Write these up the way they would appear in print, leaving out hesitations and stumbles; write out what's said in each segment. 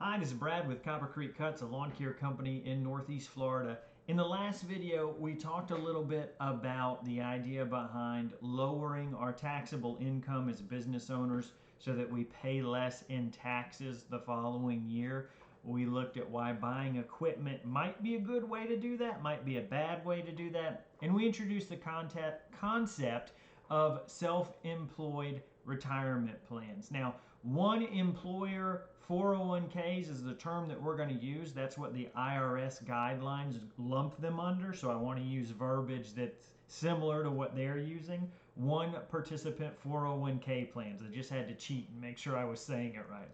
Hi, this is Brad with Copper Creek Cuts, a lawn care company in Northeast Florida. In the last video, we talked a little bit about the idea behind lowering our taxable income as business owners so that we pay less in taxes the following year. We looked at why buying equipment might be a good way to do that, might be a bad way to do that, and we introduced the concept of self-employed retirement plans. Now, one employer 401ks is the term that we're going to use. That's what the IRS guidelines lump them under. So I want to use verbiage that's similar to what they're using. One participant 401k plans. I just had to cheat and make sure I was saying it right.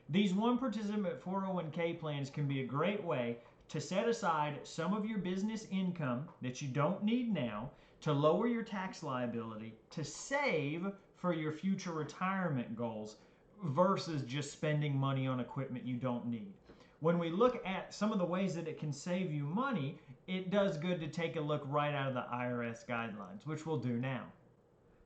These one participant 401k plans can be a great way to set aside some of your business income that you don't need now, to lower your tax liability, to save for your future retirement goals versus just spending money on equipment you don't need. When we look at some of the ways that it can save you money, it does good to take a look right out of the IRS guidelines, which we'll do now.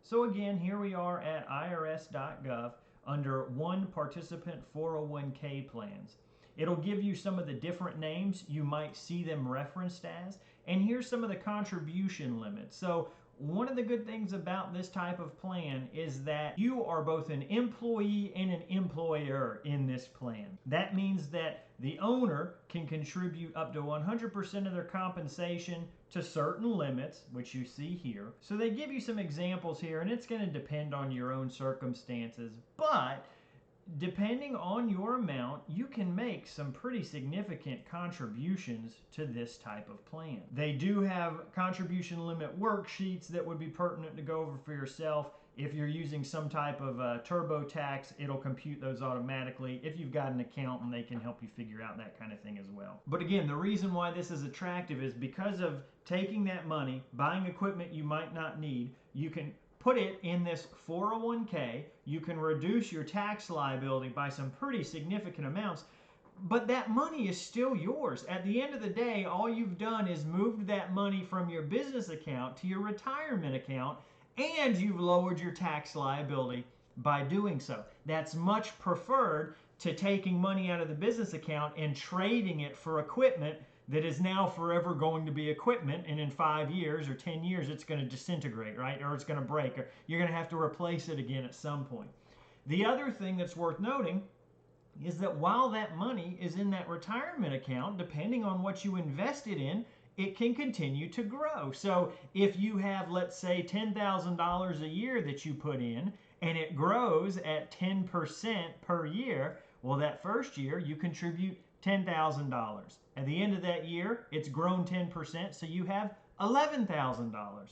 So again, here we are at irs.gov under one participant 401k plans. It'll give you some of the different names you might see them referenced as, and here's some of the contribution limits. So one of the good things about this type of plan is that you are both an employee and an employer in this plan. That means that the owner can contribute up to 100% of their compensation to certain limits, which you see here. So they give you some examples here, and it's going to depend on your own circumstances, but depending on your amount, you can make some pretty significant contributions to this type of plan. They do have contribution limit worksheets that would be pertinent to go over for yourself. If you're using some type of TurboTax, it'll compute those automatically. If you've got an accountant, they can help you figure out that kind of thing as well. But again, the reason why this is attractive is because of taking that money, buying equipment you might not need, you can put it in this 401k. You can reduce your tax liability by some pretty significant amounts, but that money is still yours. At the end of the day, all you've done is moved that money from your business account to your retirement account, and you've lowered your tax liability by doing so. That's much preferred to taking money out of the business account and trading it for equipment that is now forever going to be equipment, and in 5 years or 10 years it's going to disintegrate, right? Or it's going to break, or you're going to have to replace it again at some point. The other thing that's worth noting is that while that money is in that retirement account, depending on what you invested in, it can continue to grow. So if you have, let's say, $10,000 a year that you put in, and it grows at 10% per year, well, that first year you contribute $10,000. At the end of that year, it's grown 10%, so you have $11,000.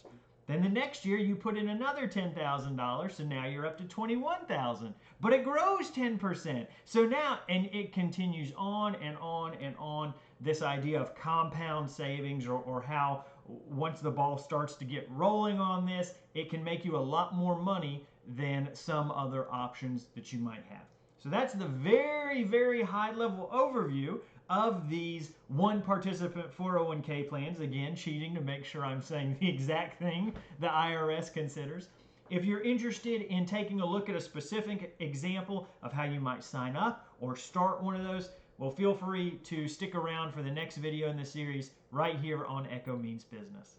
Then the next year you put in another $10,000, so now you're up to $21,000. But it grows 10%. So now, and it continues on and on and on, this idea of compound savings, or how once the ball starts to get rolling on this, it can make you a lot more money than some other options that you might have. So that's the very, very high level overview of these one participant 401k plans. Again, cheating to make sure I'm saying the exact thing the IRS considers. If you're interested in taking a look at a specific example of how you might sign up or start one of those, well, feel free to stick around for the next video in the series right here on Echo Means Business.